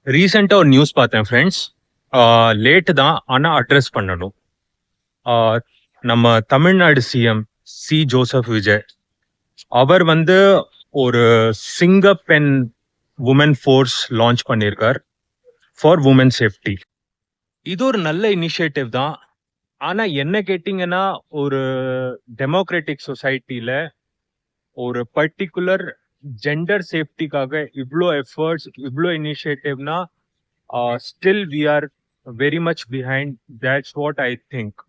ரீசெண்டா ஒரு நியூஸ் பார்த்தேன் ஃப்ரெண்ட்ஸ். லேட்டு தான். ஆனா அட்ரஸ் பண்ணணும். ஆஹ் நம்ம தமிழ்நாடு சிஎம் ஜோசப் விஜய் அவர் வந்து ஒரு சிங்கப்பெண் உமன் ஃபோர்ஸ் லான்ச் பண்ணியிருக்கார் ஃபார் உமன் சேஃப்டி. இது ஒரு நல்ல இனிஷியேட்டிவ் தான். ஆனா என்ன கேட்டிங்கன்னா, ஒரு டெமோக்ராட்டிக் சொசைட்டில ஒரு பர்ட்டிகுலர் ஜெண்டர் சேஃப்டிக்காக இவ்ளோ எஃபர்ட்ஸ், இவ்ளோ இனிஷியேட்டிவ்னா still we are very much behind. That's what I think.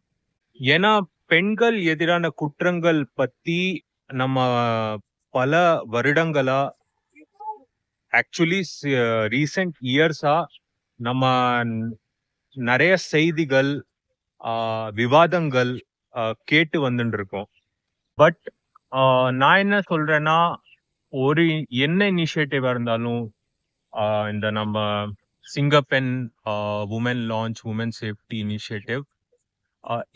ஏன்னா பெண்கள் எதிரான குற்றங்கள் பத்தி நம்ம பல வருடங்களா, ஆக்சுவலி ரீசெண்ட் இயர்ஸா நம்ம நிறைய செய்திகள், விவாதங்கள் கேட்டு வந்துட்டு இருக்கோம். பட் நான் என்ன சொல்றேன்னா, ஒரு என்ன இனிஷியேட்டிவா இருந்தாலும் இந்த நம்ம சிங்கப்பெண் woman launch woman safety initiative,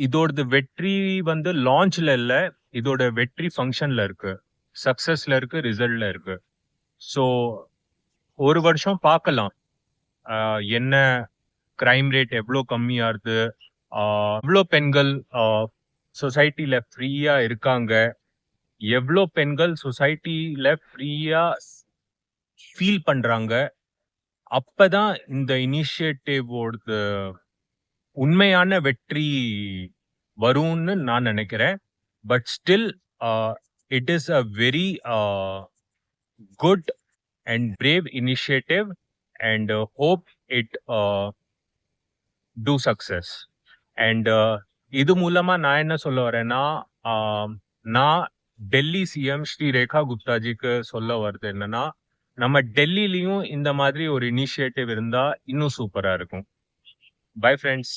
இதோட வெற்றி வந்து லான்ச்ல இல்ல, இதோட வெற்றி ஃபங்க்ஷன்ல இருக்கு, சக்சஸ்ல இருக்கு, ரிசல்ட்ல இருக்கு. ஸோ ஒரு வருஷம் பார்க்கலாம் என்ன கிரைம் ரேட் எவ்வளோ கம்மியாகுது, எவ்வளோ பெண்கள் சொசைட்டில ஃப்ரீயா இருக்காங்க, எவ்வளோ பெண்கள் சொசைட்டில ஃப்ரீயா ஃபீல் பண்றாங்க. அப்பதான் இந்த இனிஷியேட்டிவோட உண்மையான வெற்றி வரும்னு நான் நினைக்கிறேன். But still it is a very good and brave initiative and hope it to success. அண்ட் இது மூலமா நான் என்ன சொல்ல வரேன்னா, நான் டெல்லி சிஎம் ஸ்ரீ ரேகா குப்தாஜிக்கு சொல்ல வருது என்னன்னா, நம்ம டெல்லிலையும் இந்த மாதிரி ஒரு இனிஷியேட்டிவ் இருந்தா இன்னும் சூப்பரா இருக்கும். Bye friends.